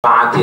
5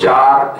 4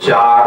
4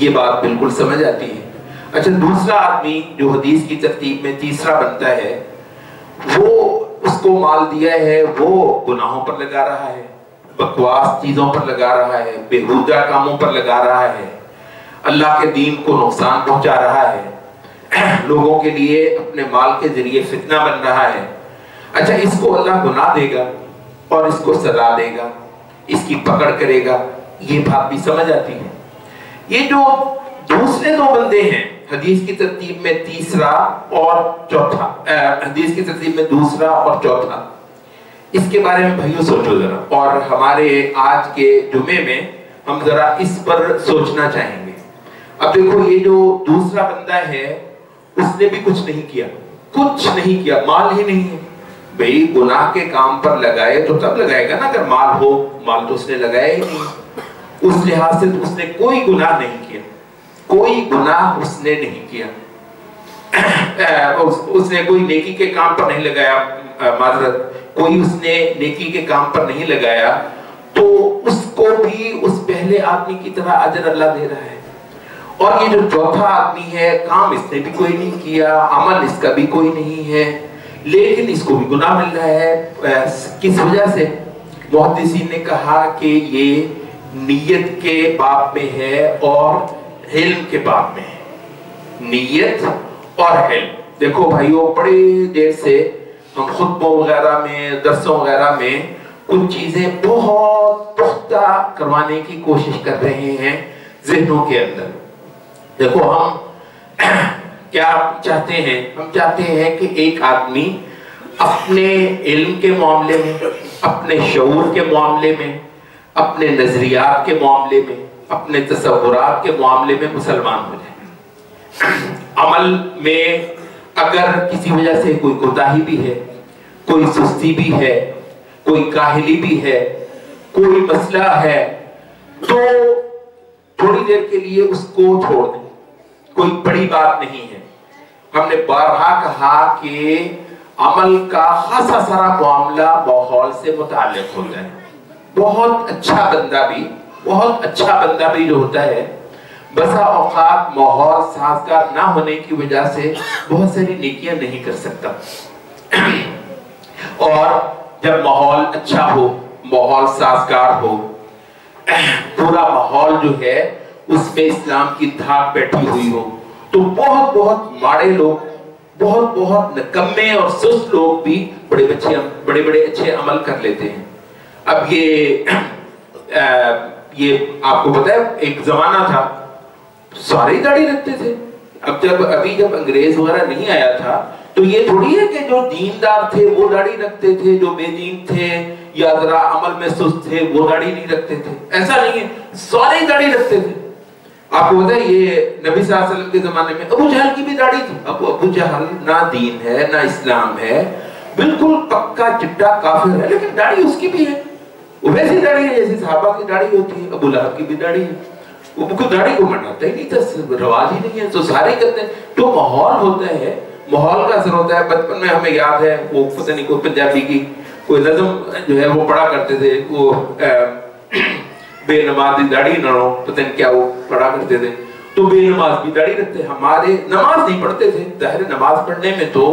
یہ بات بالکل سمجھ آتی ہے۔ اچھا، دوسرا آدمی جو حدیث کی ترتیب میں تیسرا بنتا ہے، وہ اس کو مال دیا ہے، وہ گناہوں پر لگا رہا ہے، بکواس چیزوں پر لگا رہا ہے، بےہودہ کاموں پر لگا رہا ہے، اللہ کے دین کو نقصان پہنچا رہا ہے، لوگوں کے لیے اپنے مال کے ذریعے فتنہ بن رہا ہے۔ اچھا، اس کو اللہ گناہ دے گا اور اس کو سزا دے گا، اس کی پکڑ کرے گا، یہ بات بھی سمجھ آتی ہے۔ یہ جو دوسرے دو بندے ہیں حدیث کی ترتیب میں تیسرا اور چوتھا، حدیث کی ترتیب میں دوسرا اور چوتھا، اس کے بارے میں بھائیوں سوچو ذرا، اور ہمارے آج کے جمعے میں ہم ذرا اس پر سوچنا چاہیں گے۔ اب دیکھو، یہ جو دوسرا بندہ ہے اس نے بھی کچھ نہیں کیا، کچھ نہیں کیا، مال ہی نہیں ہے۔ بھئی گناہ کے کام پر لگائے تو تب لگائے گا نا اگر مال ہو، مال تو اس نے لگایا ہی نہیں۔ اس لحاظ سے اس نے کوئی گناہ نہیں کیا، کوئی گناہ اس نے نہیں کیا، اس نے کوئی نیکی کے کام پر نہیں لگایا، معذرت، کوئی اس نے نیکی کے کام پر نہیں لگایا، تو اس کو بھی اس پہلے آدمی کی طرح اجر اللہ دے رہا ہے۔ اور یہ جو چوتھا آدمی ہے، کام اس نے بھی کوئی نہیں کیا، عمل اس کا بھی کوئی نہیں ہے، لیکن اس کو بھی گناہ مل رہا ہے۔ کس وجہ سے؟ محدثین نے کہا کہ یہ نیت کے باب میں ہے اور علم کے باب میں ہے، نیت اور علم۔ دیکھو بھائیوں، بڑی دیر سے ہم خطبوں وغیرہ میں، درسوں وغیرہ میں کچھ چیزیں بہت پختہ کروانے کی کوشش کر رہے ہیں ذہنوں کے اندر۔ دیکھو، ہم کیا چاہتے ہیں؟ ہم چاہتے ہیں کہ ایک آدمی اپنے علم کے معاملے میں، اپنے شعور کے معاملے میں، اپنے نظریات کے معاملے میں، اپنے تصورات کے معاملے میں مسلمان ہو جائے۔ عمل میں اگر کسی وجہ سے کوئی کوتاہی بھی ہے، کوئی سستی بھی ہے، کوئی کاہلی بھی ہے، کوئی مسئلہ ہے، تو تھوڑی دیر کے لیے اس کو چھوڑ دیں، کوئی بڑی بات نہیں ہے۔ ہم نے بارہا کہا کہ عمل کا خاصا سارا معاملہ ماحول سے متعلق ہوتا ہے۔ بہت اچھا بندہ بھی جو ہوتا ہے، بسا اوقات ماحول سازگار نہ ہونے کی وجہ سے بہت ساری نیکیاں نہیں کر سکتا، اور جب ماحول اچھا ہو، ماحول سازگار ہو، پورا ماحول جو ہے اس میں اسلام کی دھاک بیٹھی ہوئی ہو، تو بہت بہت ماڑے لوگ، بہت بہت نکمے اور سست لوگ بھی بڑے بڑے اچھے عمل کر لیتے ہیں۔ اب یہ آپ کو پتا ہے، ایک زمانہ تھا سارے داڑھی رکھتے تھے۔ اب جب انگریز وغیرہ نہیں آیا تھا تو یہ تھوڑی ہے کہ جو دیندار تھے وہ داڑھی رکھتے تھے، جو بے دین تھے یا ذرا عمل میں سست تھے وہ داڑھی نہیں رکھتے تھے، ایسا نہیں ہے، سارے داڑھی رکھتے تھے۔ آپ کو پتا ہے، یہ نبی صلی اللہ علیہ وسلم کے زمانے میں ابو جہل کی بھی داڑھی تھی۔ ابو جہل نہ دین ہے نہ اسلام ہے، بالکل پکا چٹا کافر ہے، لیکن داڑھی اس کی بھی ہے، وہ ویسی داڑھی ہے جیسے صحابہ کی داڑھی ہوتی ہے۔ ابو لہب کی بھی داڑھی ہے، وہ داڑھی کو مناتا ہی نہیں تھا، رواج ہی نہیں ہے، تو سارے کرتے ہیں۔ تو ماحول ہوتا ہے، ماحول کا اثر ہوتا ہے۔ بچپن میں ہمیں یاد ہے، وہ پتہ نہیں کوئی پنجابی کی کوئی نظم جو ہے وہ پڑھا کرتے تھے، وہ بے نمازی داڑھی نڑو، پتہ نہیں کیا وہ پڑھا کرتے تھے، تو بے نماز بھی داڑھی رکھتے۔ ہمارے نماز نہیں پڑھتے تھے، ظاہر نماز پڑھنے میں تو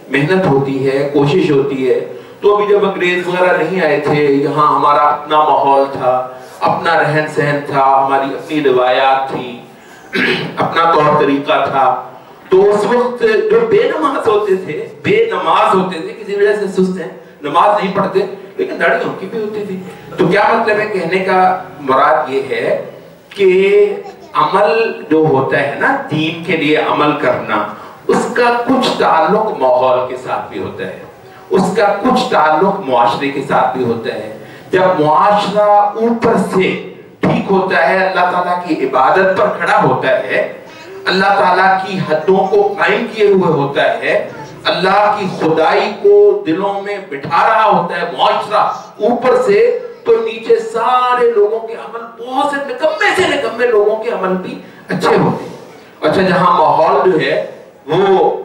محنت ہوتی ہے، کوشش ہوتی ہے۔ تو ابھی جب انگریز وغیرہ نہیں آئے تھے، یہاں ہمارا اپنا ماحول تھا، اپنا رہن سہن تھا، ہماری اپنی روایات تھی، اپنا طور طریقہ تھا، تو اس وقت جو بے نماز ہوتے تھے کسی وجہ سے سست ہیں، نماز نہیں پڑھتے، لیکن داڑھی ان کی بھی ہوتی تھی۔ تو کیا مطلب ہے کہنے کا؟ مراد یہ ہے کہ عمل جو ہوتا ہے نا، دین کے لیے عمل کرنا، اس کا کچھ تعلق ماحول کے ساتھ بھی ہوتا ہے، اس کا کچھ تعلق معاشرے کے ساتھ بھی ہوتا ہے۔ جب معاشرہ اوپر سے ٹھیک ہوتا ہے، اللہ تعالیٰ کی عبادت پر کھڑا ہوتا ہے، اللہ تعالیٰ کی حدوں کو قائم کیے ہوئے ہوتا ہے، اللہ کی خدائی کو دلوں میں بٹھا رہا ہوتا ہے معاشرہ اوپر سے، تو نیچے سارے لوگوں کے عمل، بہت سے نکمے لوگوں کے عمل بھی اچھے ہوتے ہیں۔ اچھا، جہاں ماحول جو ہے وہ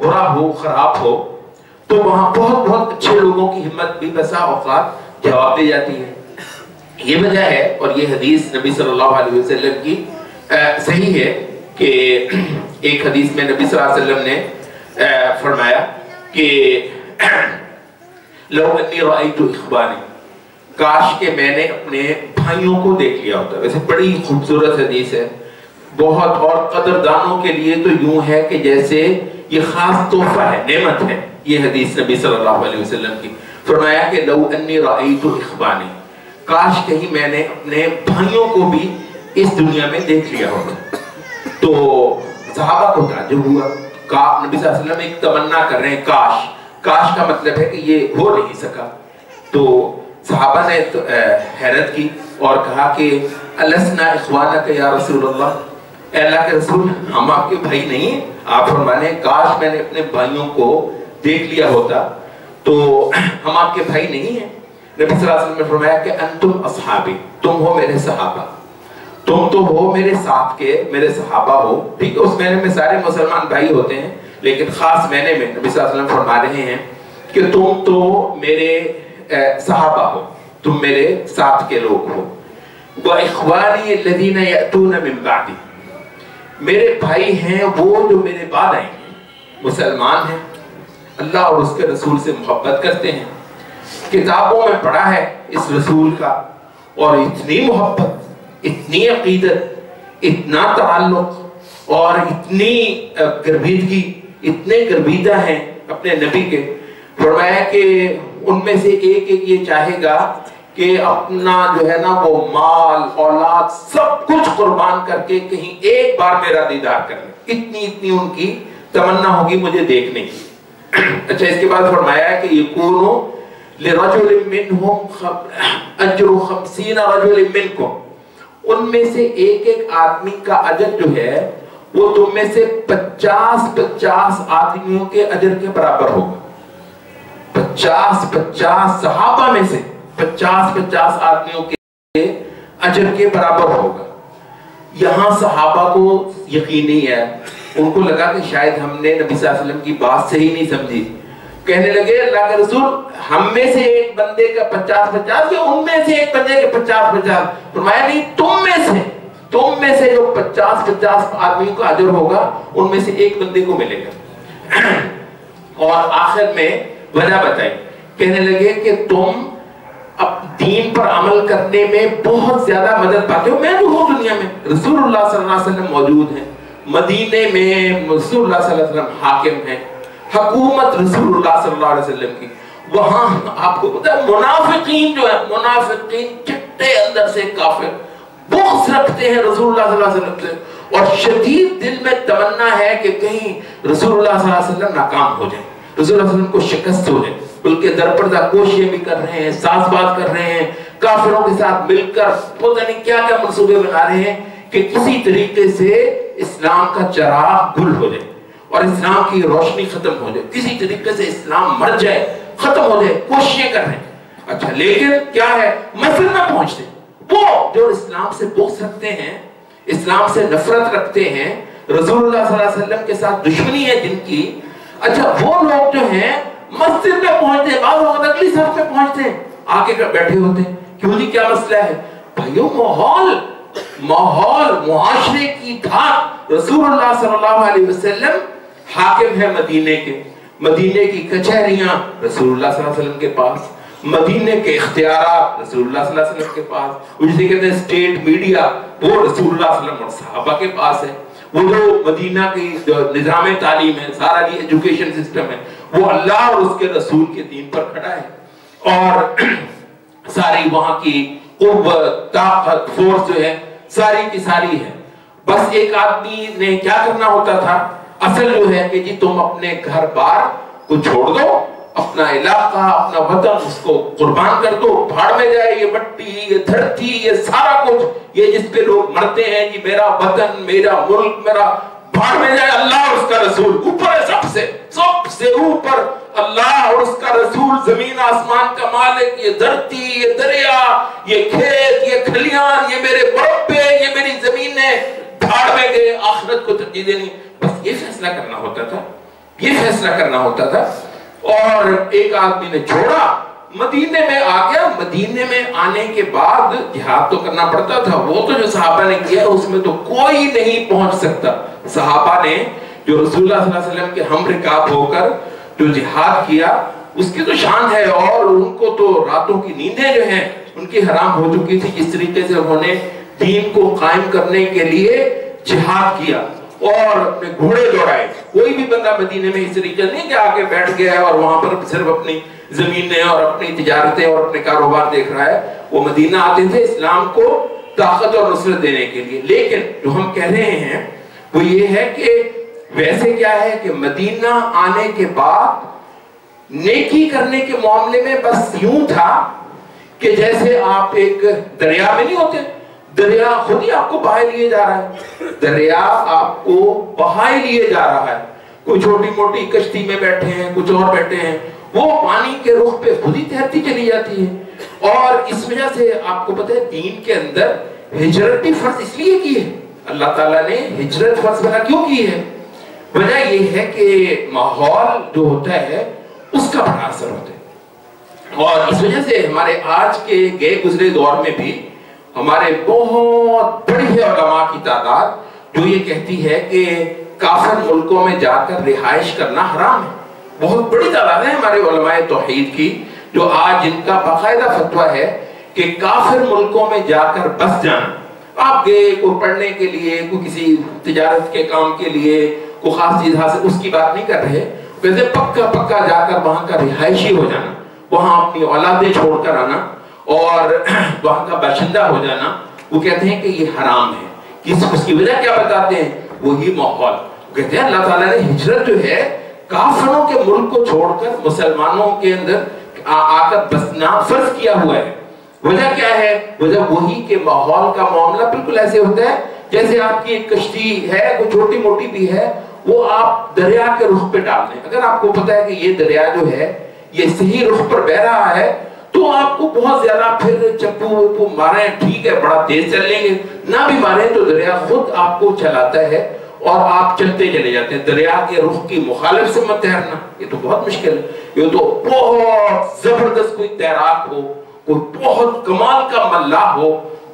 برا ہو، خراب ہو، تو وہاں بہت بہت اچھے لوگوں کی ہمت بھی بسا اوقات جواب دے جاتی ہے۔ یہ وجہ ہے، اور یہ حدیث نبی صلی اللہ علیہ وسلم کی صحیح ہے کہ ایک حدیث میں نبی صلی اللہ علیہ وسلم نے فرمایا کہ لو انی رأیت اخوانی، کاش کہ میں نے اپنے بھائیوں کو دیکھ لیا ہوتا. ویسے بڑی خوبصورت حدیث ہے بہت، اور قدردانوں کے لیے تو یوں ہے کہ جیسے یہ خاص تحفہ ہے، نعمت ہے یہ حدیث نبی صلی اللہ علیہ وسلم کی. فرمایا کہ لو انی رأیت اخوانی، کاش کہیں میں نے اپنے بھائیوں کو بھی اس دنیا میں دیکھ لیا ہوتا. تو صحابہ کو تعجب ہوا. نبی صلی اللہ علیہ وسلم ایک تمنا کر رہے ہیں، کاش. کاش کا مطلب ہے کہ یہ ہو نہیں سکا. تو صحابہ نے حیرت کی اور کہا کہ السنا اخوانک یا رسول اللہ، اے اللہ کے رسول ہم آپ کے بھائی نہیں ہیں؟ آپ فرمانے کاش میں نے اپنے بھائیوں کو دیکھ لیا ہوتا تو ہم آپ کے بھائی نہیں ہیں. نبی صلی اللہ علیہ وسلم نے فرمایا کہ انتم اصحابی، تم ہو میرے صحابہ، تم تو ہو میرے ساتھ کے، میرے صحابہ ہو. ٹھیک ہے، اس معنی میں سارے مسلمان بھائی ہوتے ہیں، لیکن خاص معنی میں نبی صلی اللہ علیہ وسلم فرما رہے ہیں کہ تم تو میرے صحابہ ہو، تم میرے ساتھ کے لوگ ہو. وَإِخْوَانِي الَّذِينَ يَأْتُونَ مِن بَعْدِ، میرے بھائی ہیں وہ جو میرے بعد آئیں گے، مسلمان ہیں، اللہ اور اس کے رسول سے محبت کرتے ہیں. کتابوں میں پڑھا ہے اس رسول کا، اور اتنی محبت، اتنی عقیدت، اتنا تعلق اور اتنی گرویدگی، اتنے گرویدہ ہیں اپنے نبی کے. فرمایا کہ ان میں سے ایک ایک یہ چاہے گا کہ اپنا جو ہے نا وہ مال اولاد سب کچھ قربان کر کے کہیں ایک بار میرا دیدار کر لیں. اتنی ان کی تمنا ہوگی مجھے دیکھنے کی. اچھا، اس کے بعد فرمایا ہے کہ یکونو لرجل منہم اجر 50 رجل منکم، ان میں سے ایک ایک آدمی کا اجر جو ہے وہ تم میں سے 50 آدمیوں کے اجر کے برابر ہوگا. 50 صحابہ میں سے 50 آدمیوں کے اجر کے برابر ہوگا. یہاں صحابہ کو یقین نہیں ہے، ان کو لگا کہ شاید ہم نے نبی صلی اللہ علیہ وسلم کی بات صحیح نہیں سمجھی. کہنے لگے اللہ کے رسول ہم میں سے ایک بندے کا 50 یا ان میں سے ایک بندے کے 50. فرمایا نہیں، تم میں سے جو 50 آدمیوں کا اجر ہوگا ان میں سے ایک بندے کو ملے گا. اور آخر میں وجہ بتائی، کہنے لگے کہ تم اب دین پر عمل کرنے میں بہت زیادہ مدد پاتے ہو. میں تو ہوں دنیا میں، رسول اللہ صلی اللہ علیہ وسلم موجود ہیں مدینے میں، رسول اللہ صلی اللہ علیہ وسلم حاکم ہیں، حکومت رسول اللہ صلی اللہ علیہ وسلم کی. وہاں آپ کو پتا ہے منافقین جو ہے، منافقین چٹے اندر سے کافر بغض رکھتے ہیں رسول اللہ صلی اللہ علیہ وسلم سے، اور شدید دل میں تمنا ہے کہ کہیں رسول اللہ صلی اللہ علیہ وسلم ناکام ہو جائے، رسول اللہ صلی اللہ علیہ وسلم کو شکست ہو جائے. بلکہ درپردہ کوششیں بھی کر رہے ہیں، ساز باز کر رہے ہیں، کافروں کے ساتھ مل کر پتہ نہیں کیا کیا منصوبے بنا رہے ہیں کہ کسی طریقے سے اسلام کا چراغ گل ہو جائے اور اسلام کی روشنی ختم ہو جائے، کسی طریقے سے اسلام مر جائے، ختم ہو جائے، کوششیں کر رہے ہیں. اچھا، لیکن کیا ہے، مسجد میں پہنچتے وہ جو اسلام سے بغض رکھتے ہیں، اسلام سے نفرت رکھتے ہیں، رسول اللہ صلی اللہ علیہ وسلم کے ساتھ دشمنی ہے جن کی. اچھا، وہ لوگ جو ہیں مسجد میں پہنچتے ہیں، بعض وقت اگلی صف میں پہنچتے ہیں، آگے بیٹھے ہوتے ہیں. کیوں جی، کیا مسئلہ ہے؟ بھائیو، ماحول معاشرے کی دھاک. رسول اللہ صلی اللہ علیہ وسلم حاکم ہے مدینے کے، مدینے کی کچہریاں رسول اللہ صلی اللہ علیہ وسلم کے پاس، مدینے کے اختیارات رسول اللہ صلی اللہ علیہ وسلم کے پاس، وہ جسے کہتے ہیں اسٹیٹ میڈیا وہ رسول اللہ صلی اللہ علیہ وسلم اور صحابہ کے پاس ہے. وہ جو مدینہ کی نظام تعلیم ہے، سارا یہ ایجوکیشن سسٹم ہے، وہ اللہ اور اس کے رسول کے دین پر کھڑا ہے. اور ساری وہاں کی قوت، طاقت، فورس جو ہے ساری کی ساری ہے. بس ایک آدمی نے کیا کرنا ہوتا تھا، اصل جو ہے کہ جی تم اپنے گھر بار کو چھوڑ دو، اپنا علاقہ، اپنا وطن اس کو قربان کر دو، بھاڑ میں جائے یہ مٹی، یہ دھرتی، یہ سارا کچھ، یہ جس پہ لوگ مرتے ہیں جی میرا وطن، میرا ملک، میرا، بھاڑ میں جائے. اللہ اور اس کا رسول اوپر ہے، سب سے اوپر اللہ اور اس کا رسول، زمین آسمان کا مالک، یہ دھرتی، یہ دریا، یہ کھیت، یہ کھلیان، یہ میرے مربع، یہ میری زمینیں، بھاڑ میں گئے، آخرت کو ترجیح دینی. بس یہ فیصلہ کرنا ہوتا تھا، یہ فیصلہ کرنا ہوتا تھا. اور ایک آدمی نے چھوڑا مدینے میں آ گیا. مدینے میں آنے کے بعد جہاد تو کرنا پڑتا تھا. وہ تو جو صحابہ نے کیا اس میں تو کوئی نہیں پہنچ سکتا. صحابہ نے جو رسول اللہ صلی اللہ علیہ وسلم کے ہم رکاب ہو کر جو جہاد کیا اس کی تو شان ہے, اور ان کو تو راتوں کی نیندیں جو ہیں ان کی حرام ہو چکی تھی. جس طریقے سے انہوں نے دین کو قائم کرنے کے لیے جہاد کیا اور اپنے گھوڑے دوڑائے. کوئی بھی بندہ مدینے میں اس طریقے نہیں کہ آ کے بیٹھ گیا ہے اور وہاں پر صرف اپنی زمینیں اور اپنی تجارتیں اور اپنے کاروبار دیکھ رہا ہے. وہ مدینہ آتے تھے اسلام کو طاقت اور نصرت دینے کے لیے. لیکن جو ہم کہہ رہے ہیں وہ یہ ہے کہ ویسے کیا ہے کہ مدینہ آنے کے بعد نیکی کرنے کے معاملے میں بس یوں تھا کہ جیسے آپ ایک دریا میں نہیں ہوتے, دریا خود ہی آپ کو بہائے لیے جا رہا ہے. دریا آپ کو بہائے لیے جا رہا ہے. کوئی چھوٹی موٹی کشتی میں بیٹھے ہیں, کچھ اور بیٹھے ہیں, وہ پانی کے رخ پہ خود ہی تیرتی چلی جاتی ہے. اور اس وجہ سے آپ کو پتہ ہے دین کے اندر ہجرت بھی فرض اس لیے کی ہے. اللہ تعالیٰ نے ہجرت فرض بنا کیوں کی ہے؟ وجہ یہ ہے کہ ماحول جو ہوتا ہے اس کا بڑا اثر ہوتا ہے. اور اس وجہ سے ہمارے آج کے گئے گزرے دور میں بھی ہمارے بہت بڑی ہے علماء کی تعداد جو یہ کہتی ہے کہ کافر ملکوں میں جا کر رہائش کرنا حرام ہے. بہت بڑی تعداد ہے ہمارے علماء توحید کی جو آج جن کا باقاعدہ فتویٰ ہے کہ کافر ملکوں میں جا کر بس جانا. آپ گئے کوئی پڑھنے کے لیے, کوئی کسی تجارت کے کام کے لیے, کوئی خاص چیز حاصل, اس کی بات نہیں کر رہے. کہتے پکا جا کر وہاں کا رہائشی ہو جانا, وہاں اپنی اولادیں چھوڑ کر آنا اور وہاں کا باشندہ ہو جانا. وہ کہتے ہیں کہ یہ حرام ہے. اس کی وجہ کیا بتاتے ہیں؟ وہی ماحول. کہتے ہیں اللہ تعالیٰ نے ہجرت جو ہے کافروں کے ملک کو چھوڑ کر مسلمانوں کے اندر آ کر بسنا فرض کیا ہوا ہے. وجہ کیا ہے؟ وجہ وہی کہ ماحول کا معاملہ بالکل ایسے ہوتا ہے جیسے آپ کی ایک کشتی ہے, کوئی چھوٹی موٹی بھی ہے, وہ آپ دریا کے رخ پہ ڈال دیں. اگر آپ کو پتا ہے کہ یہ دریا جو ہے یہ صحیح رخ پر بہ رہا ہے تو آپ کو بہت زیادہ پھر چپو ماریں ٹھیک ہے, بڑا تیز چل لیں گے, نہ بھی ماریں تو دریا خود آپ کو چلاتا ہے اور آپ چلتے چلے جاتے ہیں. دریا کے رخ کی مخالف سے مت تیرنا, یہ تو بہت مشکل ہے. یہ تو بہت زبردست کوئی تیراک ہو, کوئی بہت کمال کا ملاح ہو,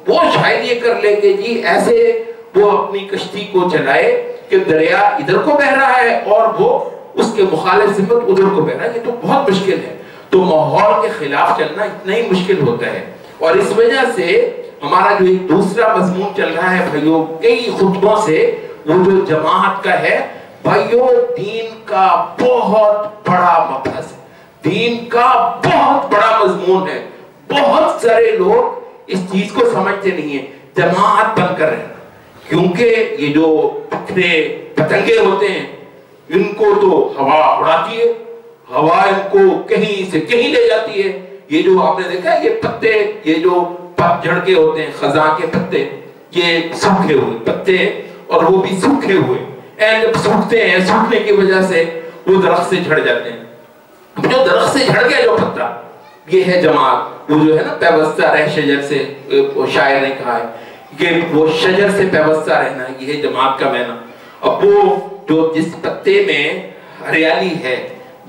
وہ شاید یہ کر لے کہ جی ایسے وہ اپنی کشتی کو چلائے کہ دریا ادھر کو بہ رہا ہے اور وہ اس کے مخالف سمت ادھر کو بہ رہا ہے. یہ تو بہت مشکل ہے. تو ماحول کے خلاف چلنا اتنا ہی مشکل ہوتا ہے. اور اس وجہ سے ہمارا جو ایک دوسرا مضمون چل رہا ہے بھائیوں کئی خطبوں سے, وہ جو جماعت کا ہے. بھائیوں دین کا بہت بڑا مبحث ہے, دین کا بہت بڑا مضمون ہے. بہت سارے لوگ اس چیز کو سمجھتے نہیں ہیں. جماعت بن کر رہنا, کیونکہ یہ جو پکھرے پتنگے ہوتے ہیں ان کو تو ہوا اڑاتی ہے, ہوا ان کو کہیں سے کہیں لے جاتی ہے. یہ جو آپ نے دیکھا یہ پتے, یہ جو پتجھڑ کے ہوتے ہیں خزاں کے پتے, یہ سوکھے ہوئے پتے اور وہ بھی سوکھے ہوئے, جب سوکھتے ہیں سوکھنے کی وجہ سے وہ درخت سے جھڑ جاتے ہیں. جو درخت سے جھڑ گیا جو پتا, یہ ہے جماعت. وہ جو ہے نا پیوستہ رہ شجر سے, وہ شاعر نے کہا ہے کہ وہ شجر سے پیوستہ رہنا, یہ ہے جماعت کا معنی. اب وہ جو جس پتے میں ہریالی ہے,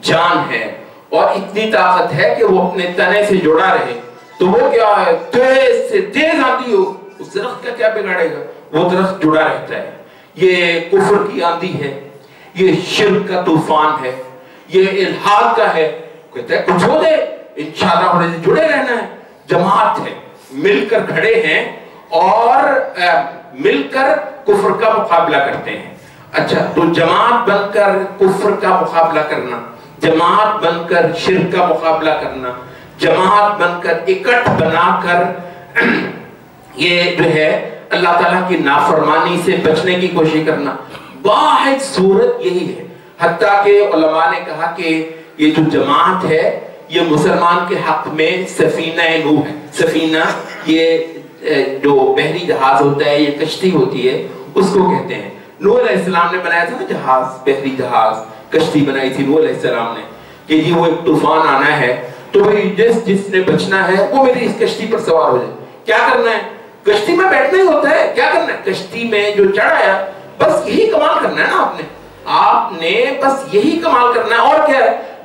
جان ہے اور اتنی طاقت ہے کہ وہ اپنے تنے سے جڑا رہے, تو وہ کیا ہے تیز سے تیز آندھی ہو اس درخت کا کیا بگاڑے گا, وہ درخت جڑا رہتا ہے. یہ کفر کی آندھی ہے, یہ شرک کا طوفان ہے, یہ الحاد کا ہے. کہتا ہے کچھ ہو دے انشاءاللہ ہونے سے جڑے رہنا ہے. جماعت ہے, مل کر کھڑے ہیں اور مل کر کفر کا مقابلہ کرتے ہیں. اچھا, تو جماعت بن کر کفر کا مقابلہ کرنا, جماعت بن کر شرک کا مقابلہ کرنا, جماعت بن کر اکٹھ بنا کر یہ جو ہے اللہ تعالیٰ کی نافرمانی سے بچنے کی کوشش کرنا, واحد صورت یہی ہے. حتیٰ کہ علماء نے کہا کہ یہ جو جماعت ہے یہ مسلمان کے حق میں سفینہ نوح ہے. سفینہ یہ جو بحری جہاز ہوتا ہے, یہ کشتی ہوتی ہے, اس کو کہتے ہیں. نوح علیہ السلام نے بنایا تھا نا جہاز, بحری جہاز, کشتی بنائی تھی نوح علیہ السلام نے کہ جی وہ ایک طوفان آنا ہے تو بھئی جس نے بچنا ہے وہ میری اس کشتی پر سوار ہو جائے. کیا کرنا ہے؟ کشتی میں بیٹھنا ہی ہوتا ہے. کیا کرنا ہے؟ کشتی میں جو چڑھایا بس یہی کمال کرنا ہے نا آپ نے بس یہی کمال کرنا ہے. اور کیا ہے؟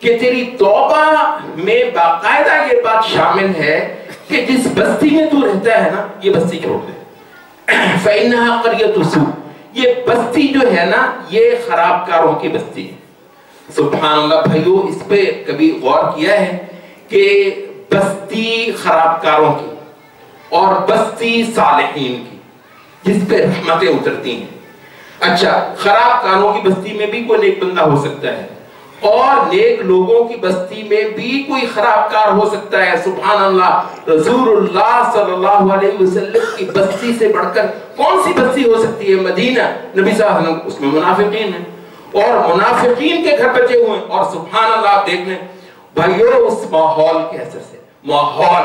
کہ تیری توبہ میں باقاعدہ یہ بات شامل ہے کہ جس بستی میں تو رہتا ہے نا یہ بستی چھوڑ دے. فَإِنَّهَا قَرْيَةُ سُوءٍ، یہ بستی جو ہے نا یہ خراب کاروں کی بستی ہے. سبحان اللہ بھائیو، اس پہ کبھی غور کیا ہے کہ بستی خراب کاروں کی اور بستی صالحین کی جس پہ رحمتیں اترتی ہیں. اچھا، خراب کاروں کی بستی میں بھی کوئی نیک بندہ ہو سکتا ہے اور نیک لوگوں کی بستی میں بھی کوئی خراب کار ہو سکتا ہے. سبحان اللہ، رسول اللہ صلی اللہ علیہ وسلم کی بستی سے بڑھ کر کون سی بستی ہو سکتی ہے؟ مدینہ. نبی صلی اللہ علیہ وسلم، اس میں منافقین ہیں اور منافقین کے گھر بچے ہوئے ہیں. اور سبحان اللہ آپ دیکھ لیں بھائیو، اس ماحول کے اثر سے، ماحول،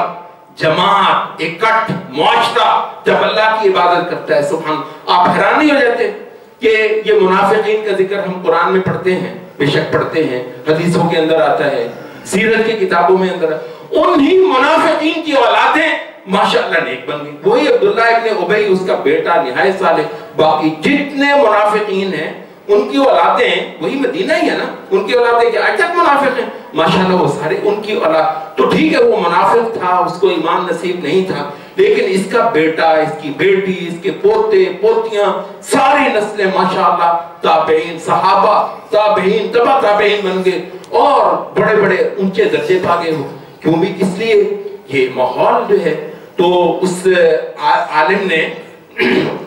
جماعت، اکٹھ، معاشرہ جب اللہ کی عبادت کرتا ہے، سبحان اللہ، آپ حیران نہیں ہو جاتے کہ یہ منافقین کا ذکر ہم قرآن میں پڑھتے ہیں؟ بے شک پڑھتے ہیں، حدیثوں کے اندر آتا ہے، سیرت کی کتابوں میں اندر. انہی منافقین کی اولادیں ماشاءاللہ نیک بن گئی. وہی عبداللہ ابن ابی، اس کا بیٹا نہایت صالح. باقی جتنے منافقین ہیں ان کی اولادیں وہی مدینہ ہی ہے نا، ان کی اولادیں کیا آج تک منافق ہیں ماشاءاللہ، وہ سارے ان کی اولاد. تو ٹھیک ہے وہ منافق تھا، اس کو ایمان نصیب نہیں تھا، لیکن اس کا بیٹا، اس کی بیٹی، اس کے پوتے پوتیاں، ساری نسلیں ماشاءاللہ تابعین، صحابہ، تابعین، تبع تابعین بن گئے اور بڑے بڑے اونچے درجے پا گئے ہو. کیوں بھی کس لیے؟ یہ ماحول جو ہے. تو اس عالم نے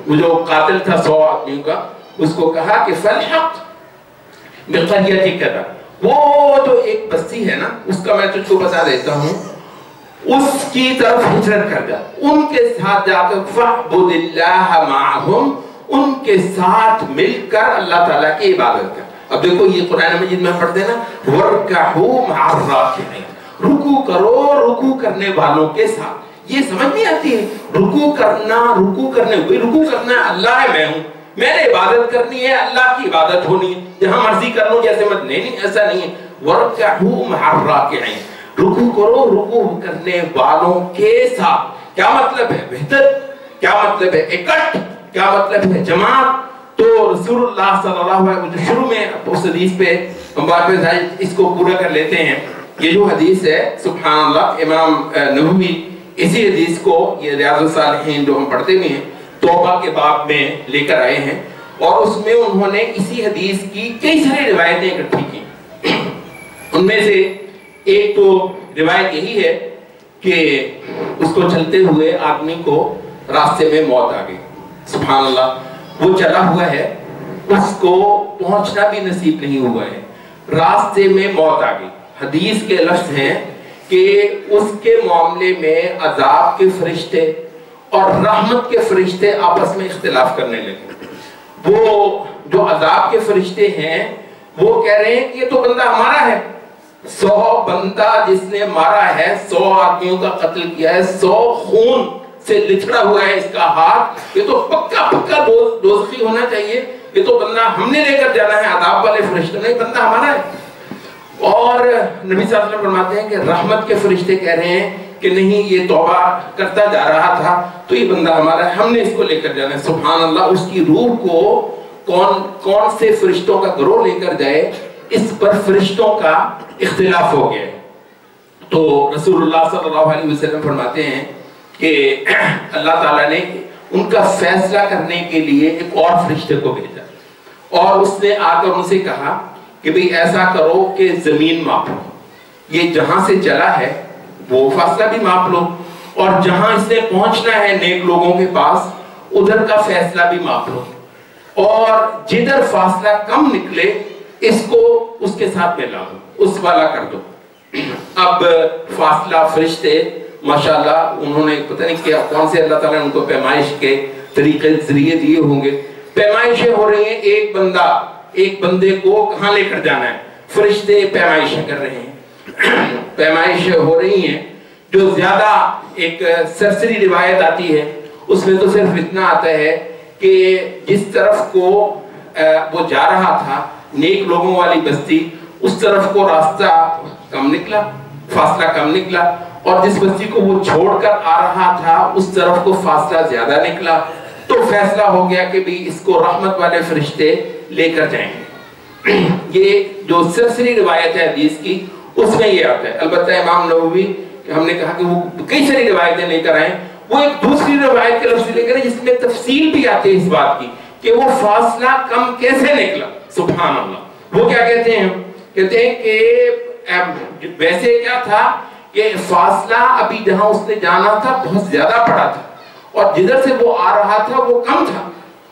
وہ جو قاتل تھا 100 آدمیوں کا، اس کو کہا کہ فَالْحَقْ بِقَرْيَتِ كَذَا، وہ جو ایک بستی ہے نا اس کا میں تجھ کو بتا دیتا ہوں، اس کی طرف ہجرت کر جا، ان کے ساتھ جا کر فَعْبُدِ اللَّهَ مَعَهُمْ، ان کے ساتھ مل کر اللہ تعالیٰ کی عبادت کر. اب دیکھو یہ قرآن مجید میں پڑھتے ہیں نا، وَرْكَعُوا مَعَ الرَّاكِعِينَ، رکوع کرو رکوع کرنے والوں کے ساتھ. یہ سمجھ نہیں آتی ہے رکوع کرنا، رکوع کرنے، کوئی رکوع کرنا ہے اللہ ہے، میں ہوں، میں نے عبادت کرنی ہے، اللہ کی عبادت ہونی ہے، جہاں مرضی کر لوں جیسے مت. نہیں، ایسا نہیں ہے. وَرْكَعُوا مَعَ الرَّاكِعِينَ، رکوع کرو رکوع کرنے والوں کے ساتھ. کیا مطلب ہے؟ بہتر. کیا مطلب ہے؟ اکٹھ. کیا مطلب ہے؟ جماعت. تو رسول اللہ صلی اللہ علیہ وسلم شروع میں اس حدیث پہ ہم واپس اس کو پورا کر لیتے ہیں. یہ جو حدیث ہے سبحان اللہ، امام نووی اسی حدیث کو، یہ ریاض الصالحین جو ہم پڑھتے بھی ہیں، توبہ کے باب میں لے کر آئے ہیں اور اس میں انہوں نے اسی حدیث کی کئی ساری روایتیں اکٹھی کی. ان میں سے ایک تو روایت یہی ہے کہ اس کو چلتے ہوئے آدمی کو راستے میں موت آ گئی. سبحان اللہ، وہ چلا ہوا ہے، اس کو پہنچنا بھی نصیب نہیں ہوا ہے، راستے میں موت آ گئی. حدیث کے لفظ ہیں کہ اس کے معاملے میں عذاب کے فرشتے اور رحمت کے فرشتے آپس میں اختلاف کرنے لگے. وہ جو عذاب کے فرشتے ہیں وہ کہہ رہے ہیں کہ یہ تو بندہ ہمارا ہے، 100 بندہ جس نے مارا ہے، 100 آدمیوں کا قتل کیا ہے، 100 خون سے لچڑا ہوا ہے اس کا ہاتھ، یہ تو پکا پکا دوزخی ہونا چاہیے، یہ تو بندہ ہم نے لے کر جانا ہے. عذاب والے فرشتے نہیں، بندہ ہمارا ہے. اور نبی صلی اللہ علیہ وسلم فرماتے ہیں کہ رحمت کے فرشتے کہہ رہے ہیں کہ نہیں، یہ توبہ کرتا جا رہا تھا تو یہ بندہ ہمارا ہے، ہم نے اس کو لے کر جانا ہے. سبحان اللہ، اس کی روح کو کون سے فرشتوں کا گروہ لے کر جائے، اس پر فرشتوں کا اختلاف ہو گیا. تو رسول اللہ صلی اللہ علیہ وسلم فرماتے ہیں کہ اللہ تعالیٰ نے ان کا فیصلہ کرنے کے لیے ایک اور فرشتے کو بھیجا اور اس نے آ کر ان سے کہا کہ بھئی ایسا کرو کہ زمین ماپ لو، یہ جہاں سے چلا ہے وہ فاصلہ بھی ماپ لو، اور جہاں اس نے پہنچنا ہے نیک لوگوں کے پاس ادھر کا فیصلہ بھی ماپ لو، اور جدھر فاصلہ کم نکلے اس کو اس کے ساتھ ملا دو، اس والا کر دو. اب فاصلہ فرشتے ماشاءاللہ انہوں نے پتہ نہیں کیا کون سے اللہ تعالیٰ نے ان کو پیمائش کے طریقے ذریعے دیے ہوں گے. پیمائشیں ہو رہی ہیں، ایک بندے کو کہاں لے کر جانا ہے، فرشتے پیمائشیں کر رہے ہیں. پیمائشیں ہو رہی ہیں جو زیادہ ایک سرسری روایت آتی ہے اس میں تو صرف اتنا آتا ہے کہ جس طرف کو وہ جا رہا تھا نیک لوگوں والی بستی، اس طرف کو راستہ کم نکلا، فاصلہ کم نکلا، اور جس بستی کو وہ چھوڑ کر آ رہا تھا اس طرف کو فاصلہ زیادہ نکلا. تو فیصلہ ہو گیا کہ بھی اس کو رحمت والے فرشتے لے کر جائیں گے. یہ جو سلسلی روایت ہے حدیث کی اس میں یہ آتا ہے. البتہ امام نووی ہم نے کہا کہ وہ کئی ساری روایتیں لے کر آئے, وہ ایک دوسری روایت کے لفظ لے کر جس میں تفصیل بھی آتی ہے اس بات کی کہ وہ فاصلہ کم کیسے نکلا. سبحان اللہ. وہ کیا کہتے ہیں؟ کہتے ہیں کہ ویسے کیا تھا کہ فاصلہ ابھی جہاں اس نے جانا تھا بہت زیادہ پڑا تھا, اور جدھر سے وہ آ رہا تھا وہ کم تھا,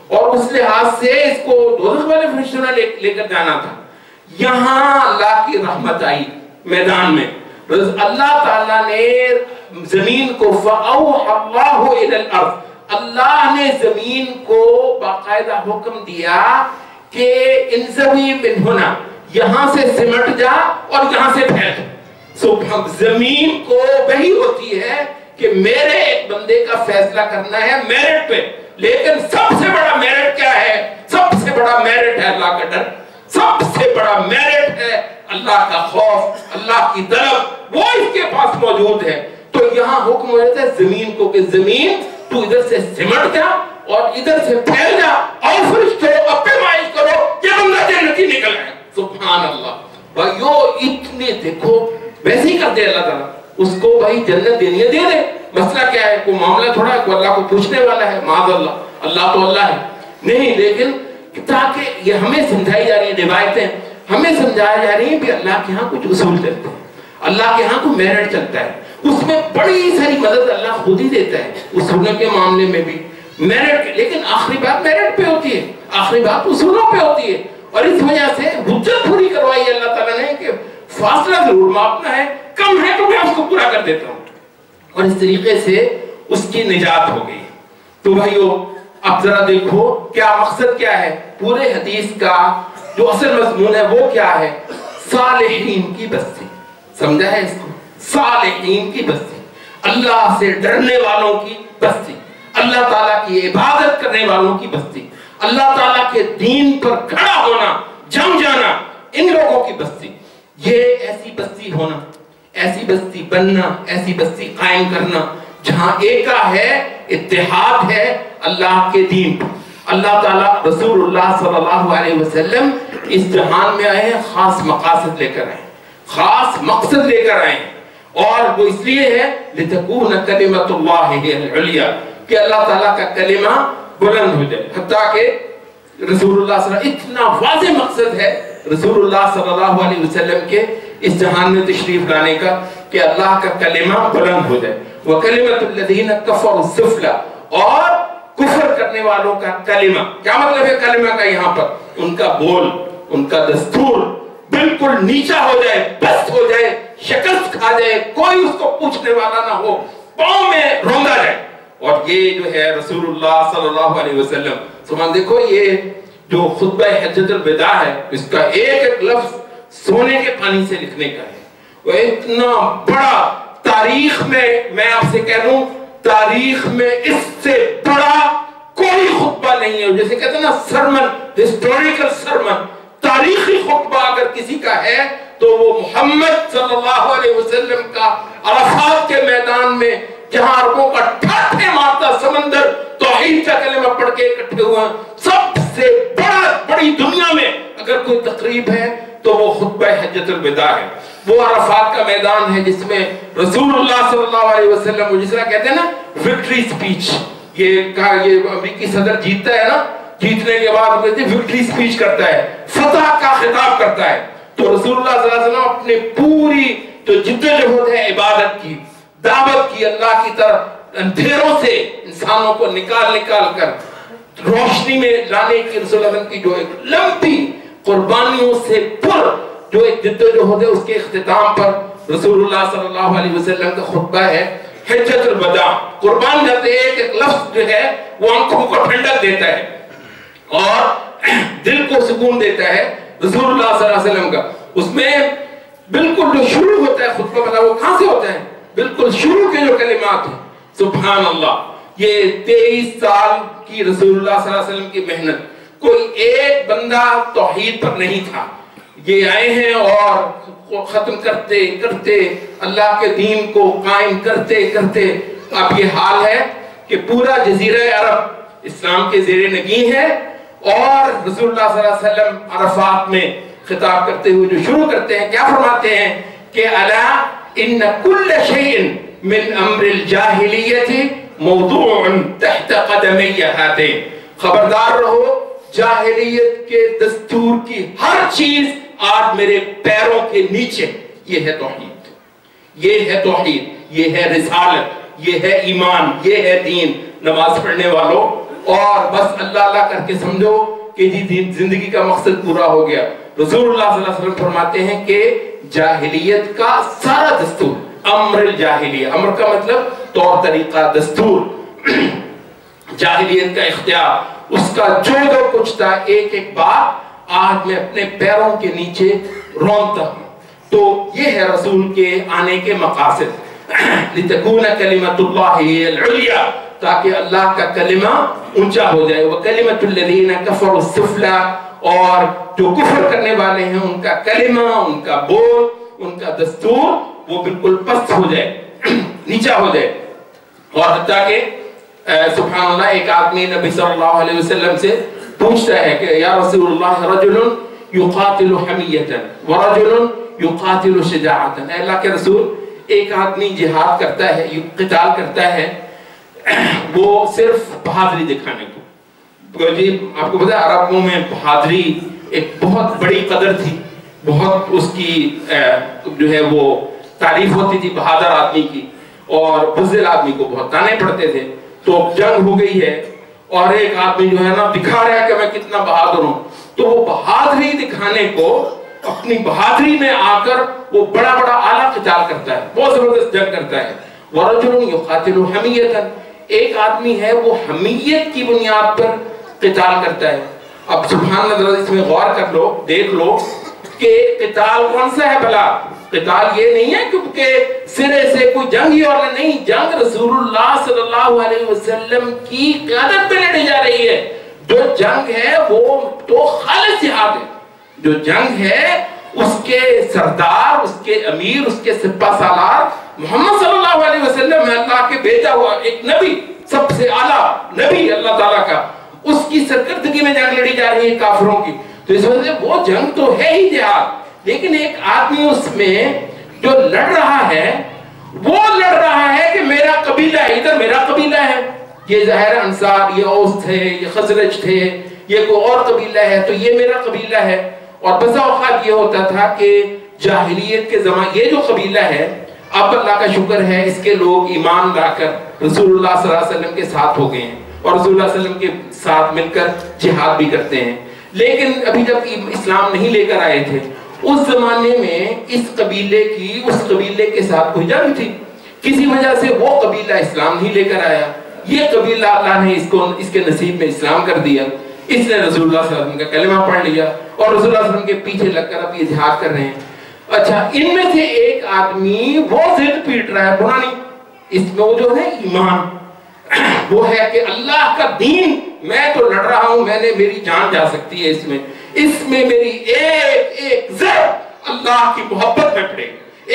اور اس لحاظ سے اس کو دوزخ والے فرشتوں نے لے کر جانا تھا. یہاں اللہ کی رحمت آئی میدان میں. اللہ تعالیٰ نے زمین کو فَأَوْحَى اللَّهُ إِلَى الْأَرْضِ, اللہ نے زمین کو باقاعدہ حکم دیا کہ انزوی من ہنا, یہاں سے سمٹ جا اور یہاں سے پھیل جا. زمین کو وہی ہوتی ہے کہ میرے ایک بندے کا فیصلہ کرنا ہے میرٹ پہ, لیکن سب سے بڑا میرٹ کیا ہے؟ سب سے بڑا میرٹ ہے اللہ کا ڈر, سب سے بڑا میرٹ ہے اللہ کا خوف, اللہ کی طلب, وہ اس کے پاس موجود ہے. تو یہاں حکم ہو جاتا ہے زمین کو کہ زمین تو ادھر سے سمٹ جا اور ادھر سے پھیل جا, اور فرشتوں اب پیمائش کرو یہ بندہ جنتی نکل ہے. سبحان اللہ. بھائیو اتنے دیکھو ویسے ہی کرتے اللہ تعالیٰ, اس کو بھائی جنت دینی ہے دے دے. مسئلہ کیا ہے؟ کوئی معاملہ تھوڑا ہے کوئی اللہ کو پوچھنے والا ہے, معاذ اللہ, اللہ تو اللہ ہے نہیں. لیکن تاکہ یہ ہمیں سمجھائی جا رہی ہیں روایتیں, ہمیں سمجھائی جا رہی ہیں کہ اللہ کے ہاں کچھ اصول چلتے ہیں, اللہ کے ہاں کوئی میرٹ چلتا ہے, اس میں بڑی ساری مدد اللہ خود ہی دیتا ہے اصولوں کے معاملے میں بھی میرٹ. لیکن آخری بات میرٹ پہ ہوتی ہے, آخری بات اصولوں پہ ہوتی ہے, اور اس وجہ سے حجت پوری کروائی اللہ تعالیٰ نے کہ فاصلہ ضرور ماپنا ہے, کم ہے تو میں اس کو پورا کر دیتا ہوں, اور اس طریقے سے اس کی نجات ہو گئی. تو بھائیو اب ذرا دیکھو کیا مقصد کیا ہے پورے حدیث کا, جو اصل مضمون ہے وہ کیا ہے؟ صالحین کی بستی. سمجھا ہے اس کو؟ صالحین کی بستی, اللہ سے ڈرنے والوں کی بستی, اللہ تعالیٰ کی عبادت کرنے والوں کی بستی, اللہ تعالیٰ کے دین پر کھڑا ہونا, جم جانا, ان لوگوں کی بستی. یہ ایسی بستی ہونا, ایسی بستی بننا, ایسی بستی قائم کرنا جہاں ایکا ہے, اتحاد ہے اللہ کے دین پر. اللہ تعالیٰ رسول اللہ صلی اللہ علیہ وسلم اس جہان میں آئے ہیں, خاص مقاصد لے کر آئے, خاص مقصد لے کر آئے, اور وہ اس لیے ہے لِتَكُونَ كَلِمَةُ اللَّهِ هِيَ الْعُلْيَا, کہ اللہ تعالیٰ کا کلمہ بلند ہو جائے. حتیٰ کہ رسول اللہ صلی اللہ علیہ وسلم, اتنا واضح مقصد ہے رسول اللہ صلی اللہ علیہ وسلم کے اس جہان میں تشریف لانے کا کہ اللہ کا کلمہ بلند ہو جائے. وَكَلِمَةُ الَّذِينَ كَفَرُوا السُّفْلَى, اور کفر کرنے والوں کا کلمہ. کیا مطلب ہے کلمہ کا یہاں پر؟ ان کا بول, ان کا دستور بالکل نیچا ہو جائے, پست ہو جائے, شکست کھا جائے, کوئی اس کو پوچھنے والا نہ ہو, پاؤں میں روندا جائے. اور یہ جو ہے رسول اللہ صلی اللہ علیہ وسلم, سبحان, دیکھو یہ جو خطبہ حجت الوداع ہے اس کا ایک ایک لفظ سونے کے پانی سے لکھنے کا ہے. وہ اتنا بڑا, تاریخ میں آپ سے کہہ لوں, تاریخ میں اس سے بڑا کوئی خطبہ نہیں ہے. جیسے کہتے ہیں نا سرمن, ہسٹوریکل سرمن, تاریخی خطبہ اگر کسی کا ہے تو وہ محمد صلی اللہ علیہ وسلم کا عرفات کے میدان میں, جہاں عربوں کا ٹھاٹھے مارتا سمندر توحید کا کلمہ پڑھ کے اکٹھے ہوئے, سب سے بڑی دنیا میں اگر کوئی تقریب ہے تو وہ خطبہ حجت الوداع ہے. وہ عرفات کا میدان ہے جس میں رسول اللہ صلی اللہ علیہ وسلم, جس طرح کہتے ہیں نا وکٹری سپیچ, یہ امریکی صدر جیتتا ہے نا, جیتنے کے بعد کہتے ہیں وکٹری سپیچ کرتا ہے, فتح کا خطاب کرتا ہے. تو رسول اللہ صلی اللہ علیہ وسلم اپنے پوری جو جدوجہد ہے عبادت کی, دعوت کی, اللہ کی طرف اندھیروں سے انسانوں کو نکال کر روشنی میں لانے کی رسول اللہ کی جو ایک لمبی قربانیوں سے پر جو ایک جدوجہد ہے, اس کے اختتام پر رسول اللہ صلی اللہ علیہ وسلم کا خطبہ ہے حجت الوداع. قربان جاتے ایک ایک لفظ جو ہے وہ آنکھوں کو ٹھنڈک دیتا ہے اور دل کو سکون دیتا ہے رسول اللہ صلی اللہ علیہ وسلم کا. اس میں بالکل جو شروع ہوتا ہے خطبہ, مطلب وہ کہاں سے ہوتا ہے؟ بالکل شروع کے جو کلمات ہیں, سبحان اللہ. یہ 23 سال کی رسول اللہ صلی اللہ علیہ وسلم کی محنت, کوئی ایک بندہ توحید پر نہیں تھا. یہ آئے ہیں اور ختم کرتے اللہ کے دین کو قائم کرتے اب یہ حال ہے کہ پورا جزیرہ عرب اسلام کے زیر نگیں ہے, اور رسول اللہ صلی اللہ علیہ وسلم عرفات میں خطاب کرتے ہوئے جو شروع کرتے ہیں کیا فرماتے ہیں کہ الا ان کل شیء من امر الجاہلیت موضوع تحت قدمی ہاتین، خبردار رہو جاہلیت کے دستور کی ہر چیز آج میرے پیروں کے نیچے. یہ ہے توحید، یہ ہے توحید، یہ ہے رسالت، یہ ہے ایمان، یہ ہے دین. نماز پڑھنے والوں اور بس اللہ اللہ کر کے سمجھو کہ جی زندگی کا مقصد پورا ہو گیا. رسول اللہ صلی اللہ علیہ وسلم فرماتے ہیں کہ جاہلیت کا سارا دستور، امر الجاہلیہ، امر کا مطلب طور طریقہ، دستور، جاہلیت کا اختیار، اس کا جو کچھ تھا ایک ایک بات آج میں اپنے پیروں کے نیچے رونتا ہوں. تو یہ ہے رسول کے آنے کے مقاصد. لِتَكُونَ كَلِمَةُ اللَّهِ الْعُلْيَا، تاکہ اللہ کا کلمہ اونچا ہو جائے. وَكَلِمَةُ الَّذِينَ كَفَرُوا السُّفْلَىٰ، اور جو کفر کرنے والے ہیں ان کا کلمہ، ان کا بول، ان کا دستور وہ بالکل پست ہو جائے، نیچا ہو جائے. اور حتیٰ کہ سبحان اللہ ایک آدمی نبی صلی اللہ علیہ وسلم سے پوچھتا ہے کہ یا رسول اللہ رجل یقاتل حمیتا ورجل یقاتل شجاعتا، اے اللہ کے رسول ایک آدمی جہاد کرتا ہے، قتال کرتا ہے وہ صرف بہادری دکھانے کو. جی آپ کو پتا ہے عربوں میں بہادری ایک بہت بڑی قدر تھی، بہت اس کی جو ہے وہ تعریف ہوتی تھی بہادر آدمی کی، اور بزدل آدمی کو بہت تانے پڑتے تھے. تو جنگ ہو گئی ہے اور ایک آدمی جو ہے نا دکھا رہا ہے کہ میں کتنا بہادر ہوں، تو وہ بہادری دکھانے کو اپنی بہادری میں آ کر وہ بڑا بڑا اعلیٰ قتال کرتا ہے، بہت زبردست جنگ کرتا ہے. وَرَجُلٌ يُقَاتِلُ حَمِيَّةً، ایک آدمی ہے وہ حمیت کی بنیاد پر قتال کرتا ہے. اب سبحان اللہ اس میں غور کر لو، دیکھ لو کہ قتال کون سا ہے بھلا. قتال یہ نہیں ہے کیونکہ سرے سے کوئی جنگ ہی اور نہیں، جنگ رسول اللہ صلی اللہ علیہ وسلم کی قیادت پہ لڑی جا رہی ہے. جو جنگ ہے وہ تو خالص جہاد ہے. جو جنگ ہے اس کے سردار، اس کے امیر، اس کے سپہ سالار محمد صلی اللہ علیہ وسلم ہے، اللہ کے بھیجا ہوا ایک نبی، سب سے اعلیٰ نبی اللہ تعالیٰ کا، اس کی سرکردگی میں جنگ لڑی جا رہی ہے کافروں کی. تو اس وجہ سے وہ جنگ تو ہے ہی جہاد، لیکن ایک آدمی اس میں جو لڑ رہا ہے وہ لڑ رہا ہے کہ میرا قبیلہ ہے، ادھر میرا قبیلہ ہے، یہ ظاہر انصار، یہ اوس تھے، یہ خزرج تھے، یہ کوئی اور قبیلہ ہے تو یہ میرا قبیلہ ہے. اور بسا اوقات یہ ہوتا تھا کہ جاہلیت کے زمانے یہ جو قبیلہ ہے اب اللہ کا شکر ہے اس کے لوگ ایمان لا کر رسول اللہ صلی اللہ علیہ وسلم کے ساتھ ہو گئے ہیں اور رسول اللہ صلی اللہ علیہ وسلم کے ساتھ مل کر جہاد بھی کرتے ہیں. لیکن ابھی جب اسلام نہیں لے کر آئے تھے اس زمانے میں اس قبیلے کی اس قبیلے کے ساتھ کوئی جنگ تھی، کسی وجہ سے وہ قبیلہ اسلام نہیں لے کر آیا. یہ قبیلہ اللہ نے اس کے نصیب میں اسلام کر دیا، اس نے رسول اللہ صلی اللہ علیہ وسلم کا کلمہ پڑھ لیا اور رسول اللہ صلی اللہ علیہ وسلم کے پیچھے لگ کر اب یہ جہاد کر رہے ہیں. اچھا ان میں سے ایک آدمی وہ ضد پیٹ رہا ہے پرانی، اس میں وہ جو ہے ایمان، وہ ہے کہ اللہ کا دین میں تو لڑ رہا ہوں، میں نے میری جان جا سکتی ہے اس میں میری ایک ایک ضرب اللہ کی محبت میں پڑے،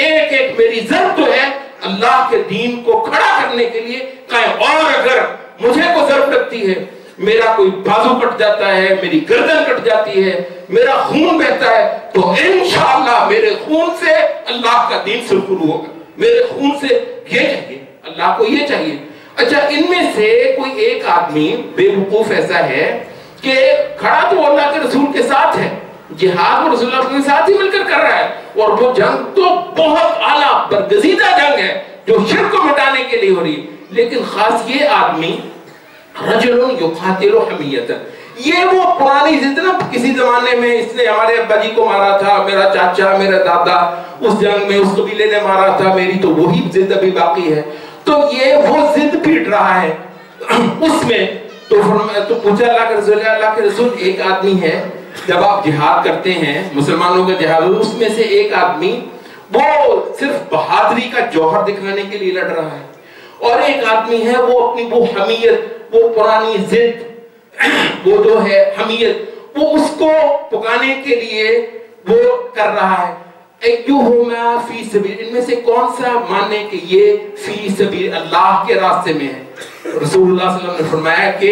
ایک ایک میری ضرب تو ہے اللہ کے دین کو کھڑا کرنے کے لیے قائم. اور اگر مجھے کو ضرب لگتی ہے، میرا کوئی بازو کٹ جاتا ہے، میری گردن کٹ جاتی ہے، میرا خون بہتا ہے، تو انشاءاللہ میرے خون سے اللہ کا دین سرخرو ہوگا. میرے خون سے یہ چاہیے، اللہ کو یہ چاہیے. اچھا ان میں سے کوئی ایک آدمی بے وقوف ایسا ہے کہ کھڑا تو اللہ کے رسول کے ساتھ ہے، جہاد وہ رسول اللہ کے ساتھ ہی مل کر کر رہا ہے، اور وہ جنگ تو بہت اعلیٰ برگزیدہ جنگ ہے جو شرک کو مٹانے کے لیے ہو رہی ہے. لیکن خاص یہ آدمی رجل یقاتل حمیتا، یہ وہ پرانی ضد نا، کسی زمانے میں اس نے ہمارے ابا جی کو مارا تھا، میرا چاچا میرا دادا اس جنگ میں اس قبیلے نے مارا تھا، میری تو وہی ضد ابھی باقی ہے. تو یہ وہ ضد پیٹ رہا ہے اس میں. تو پوچھا اللہ کے رسول ایک آدمی ہے، جب آپ جہاد کرتے ہیں مسلمانوں کا جہاد، اس میں سے ایک آدمی وہ صرف بہادری کا جوہر دکھانے کے لیے لڑ رہا ہے، اور ایک آدمی ہے وہ اپنی وہ حمیت، وہ پرانی ضد، وہ جو ہے حمیت، وہ اس کو پکانے کے لیے وہ کر رہا ہے. ایہما فی سبیل، ان میں سے کون سا مانے کہ یہ فی سبیل اللہ کے راستے میں ہے. رسول اللہ صلی اللہ علیہ وسلم نے فرمایا کہ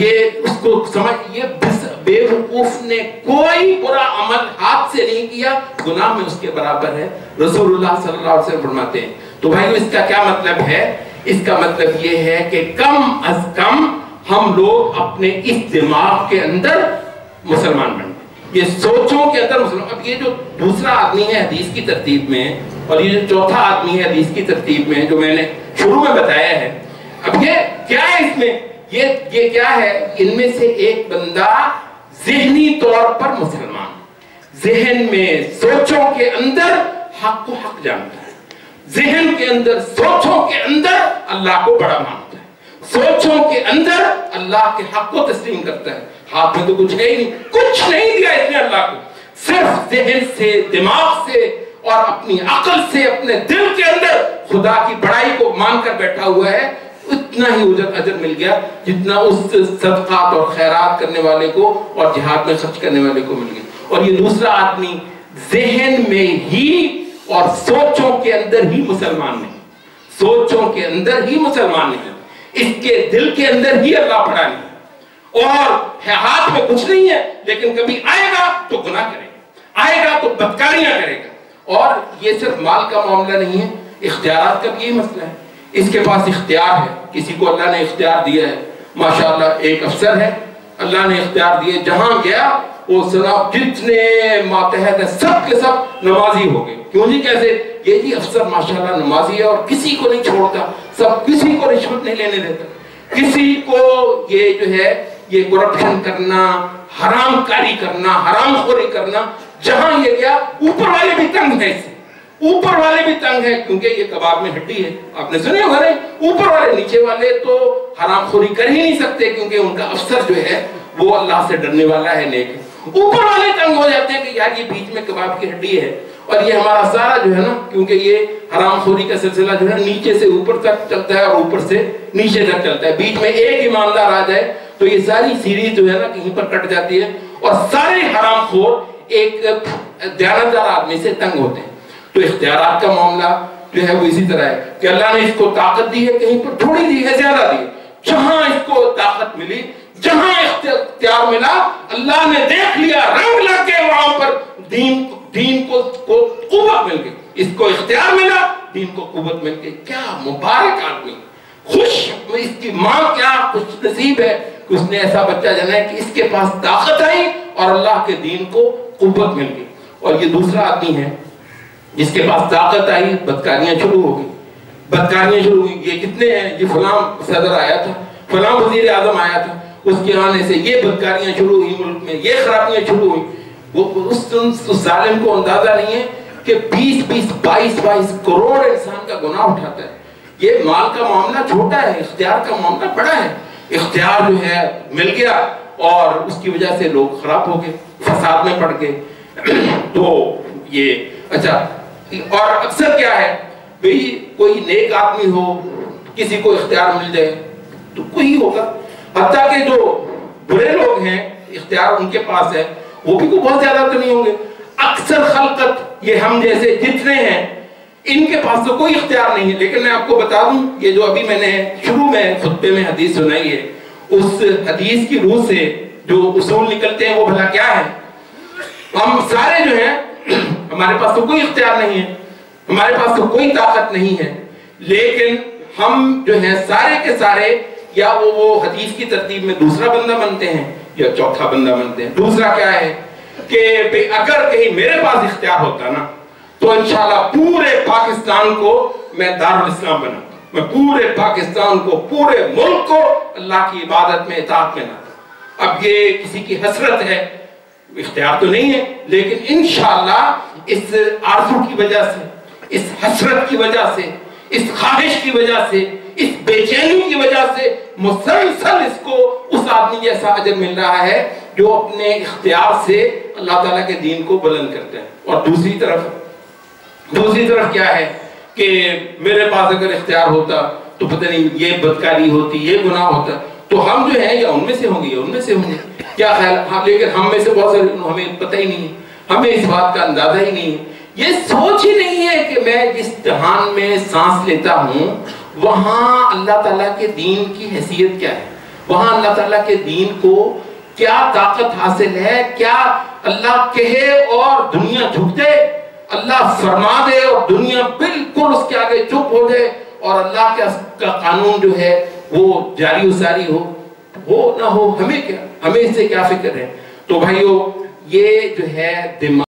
یہ اس کو سمجھ، یہ بیوقوف نے کوئی برا عمل ہاتھ سے نہیں کیا، گناہ میں اس کے برابر ہے، رسول اللہ صلی اللہ علیہ وسلم فرماتے ہیں۔ تو بھائیو اس کا کیا مطلب ہے؟ اس کا مطلب یہ ہے کہ کم از کم ہم لوگ اپنے اس دماغ کے اندر مسلمان بن گئے، یہ سوچوں کے اندر مسلمان۔ اب یہ جو دوسرا آدمی ہے حدیث کی ترتیب میں، اور یہ جو چوتھا آدمی ہے حدیث کی ترتیب میں جو میں نے شروع میں بتایا ہے، اب یہ کیا ہے اس میں؟ یہ کیا ہے؟ ان میں سے ایک بندہ ذہنی طور پر مسلمان، ذہن میں سوچوں کے اندر حق کو حق جانتا ہے، ذہن کے اندر سوچوں کے اندر اللہ کو بڑا مانتا ہے، سوچوں کے اندر اللہ کے حق کو تسلیم کرتا ہے۔ ہاتھ میں تو کچھ ہے ہی نہیں، کچھ نہیں دیا اس نے اللہ کو، صرف ذہن سے، دماغ سے اور اپنی عقل سے اپنے دل کے اندر خدا کی بڑائی کو مان کر بیٹھا ہوا ہے، اتنا ہی اجر مل گیا جتنا اس صدقات اور خیرات کرنے والے کو اور جہاد میں خرچ کرنے والے کو مل گیا۔ اور یہ دوسرا آدمی ذہن میں ہی اور سوچوں کے اندر ہی مسلمان نہیں، سوچوں کے اندر ہی مسلمان نہیں، اس کے دل کے اندر ہی اللہ پڑا نہیں، اور ہاتھ میں کچھ نہیں ہے، لیکن کبھی آئے گا تو گناہ کرے گا، آئے گا تو بدکاریاں کرے گا۔ اور یہ صرف مال کا معاملہ نہیں ہے، اختیارات کا بھی یہی مسئلہ ہے۔ اس کے پاس اختیار ہے، کسی کو اللہ نے اختیار دیا ہے، ماشاءاللہ ایک افسر ہے، اللہ نے اختیار دیے، جہاں گیا وہ جناب جتنے ماتحت ہیں سب کے سب نمازی ہو گئے۔ کیوں جی کیسے؟ یہ جی افسر ماشاءاللہ نمازی ہے اور کسی کو نہیں چھوڑتا، سب کسی کو رشوت نہیں لینے دیتا، کسی کو یہ جو ہے یہ کرپشن کرنا، حرام کاری کرنا، حرام خوری کرنا، جہاں یہ گیا اوپر والے بھی تنگ ہیں، اس سے اوپر والے بھی تنگ ہیں، کیونکہ یہ کباب میں ہڈی ہے، آپ نے سنے ہوگا نہیں، اوپر والے نیچے والے تو حرام خوری کر ہی نہیں سکتے، کیونکہ ان کا افسر جو ہے وہ اللہ سے ڈرنے والا ہے، نیک ہے۔ اوپر والے تنگ ہو جاتے ہیں کہ یار یہ بیچ میں کباب کی ہڈی ہے، اور یہ ہمارا سارا جو ہے نا، کیونکہ یہ حرام خوری کا سلسلہ جو ہے نیچے سے اوپر تک چلتا ہے اور اوپر سے نیچے تک چلتا ہے، بیچ میں ایک ایماندار آ جائے تو یہ ساری سیریز جو ہے نا کہیں پر کٹ جاتی ہے، اور سارے حرام خور ایک دیانتدار آدمی سے تنگ ہوتے ہیں۔ تو اختیارات کا معاملہ جو ہے وہ اسی طرح ہے کہ اللہ نے اس کو طاقت دی ہے، کہیں پر تھوڑی دی ہے، زیادہ دی ہے، جہاں اس کو طاقت ملی، جہاں اختیار ملا، اللہ نے دیکھ لیا، رنگ لگ گئے وہاں پر، دین کو قوت مل گئی، اس کو اختیار ملا، دین کو قوت مل گئی۔ کیا مبارک آدمی، خوش، اس کی ماں کیا خوش نصیب ہے کہ اس نے ایسا بچہ جنا ہے کہ اس کے پاس طاقت آئی اور اللہ کے دین کو قوت مل گئی۔ اور یہ دوسرا آدمی ہے جس کے پاس طاقت آئی، بدکاریاں شروع ہو گئی، بدکاریاں شروع ہوئی۔ یہ کتنے ہیں؟ یہ فلاں صدر آیا تھا، فلاں وزیر اعظم آیا تھا، اس کے آنے سے یہ بدکاریاں شروع ہوئی، ملک میں یہ خرابیاں شروع ہوئی۔ وہ اس ظالم کو اندازہ نہیں ہے کہ 22 کروڑ انسان کا گناہ اٹھاتا ہے۔ یہ مال کا معاملہ چھوٹا ہے، اختیار کا معاملہ بڑا ہے۔ اختیار جو ہے مل گیا اور اس کی وجہ سے لوگ خراب ہو گئے، فساد میں پڑ گئے۔ تو یہ اچھا، اور اکثر کیا ہے بھئی، کوئی نیک آدمی ہو، کسی کو اختیار مل جائے تو کوئی ہوگا، حتیٰ کہ جو برے لوگ ہیں اختیار ان کے پاس ہے وہ بھی کوئی بہت زیادہ تو نہیں ہوں گے۔ اکثر خلقت یہ ہم جیسے جتنے ہیں ان کے پاس تو کوئی اختیار نہیں ہے۔ لیکن میں آپ کو بتا دوں، یہ جو ابھی میں نے شروع میں خطبے میں حدیث سنائی ہے، اس حدیث کی روح سے جو اصول نکلتے ہیں وہ بھلا کیا ہے؟ ہم سارے جو ہیں ہمارے پاس تو کوئی اختیار نہیں ہے، ہمارے پاس تو کوئی طاقت نہیں ہے، لیکن ہم جو ہیں سارے کے سارے یا وہ حدیث کی ترتیب میں دوسرا بندہ بنتے ہیں یا چوتھا بندہ بنتے ہیں۔ دوسرا کیا ہے کہ اگر کہیں میرے پاس اختیار ہوتا نا تو انشاءاللہ پورے پاکستان کو میں دارالاسلام بناتا، میں پورے پاکستان کو، پورے ملک کو اللہ کی عبادت میں، اطاعت میں لاتا۔ اب یہ کسی کی حسرت ہے، اختیار تو نہیں ہے، لیکن انشاءاللہ اس آرزو کی وجہ سے، اس حسرت کی وجہ سے، اس خواہش کی وجہ سے، اس بے چینی کی وجہ سے مسلسل اس کو اس آدمی جیسا اجر مل رہا ہے جو اپنے اختیار سے اللہ تعالیٰ کے دین کو بلند کرتا ہے۔ اور دوسری طرف کیا ہے کہ میرے پاس اگر اختیار ہوتا تو پتہ نہیں یہ بدکاری ہوتی، یہ گناہ ہوتا، تو ہم جو ہیں یا ان میں سے ہوں گے یا ان میں سے ہوں گے، کیا خیال؟ ہاں، لیکن ہم میں سے بہت سارے ہمیں پتہ ہی نہیں ہے، ہمیں اس بات کا اندازہ ہی نہیں ہے، یہ سوچ ہی نہیں ہے کہ میں جس جہان میں سانس لیتا ہوں وہاں اللہ تعالیٰ کے دین کی حیثیت کیا ہے، وہاں اللہ تعالیٰ کے دین کو کیا طاقت حاصل ہے، کیا اللہ کہے اور دنیا جھک جائے، اللہ فرما دے اور دنیا بالکل اس کے آگے چپ ہو جائے، اور اللہ کا قانون جو ہے وہ جاری و ساری ہو نہ ہو، ہمیں کیا، ہمیں اس سے کیا فکر ہے؟ تو بھائیو یہ جو ہے دماغ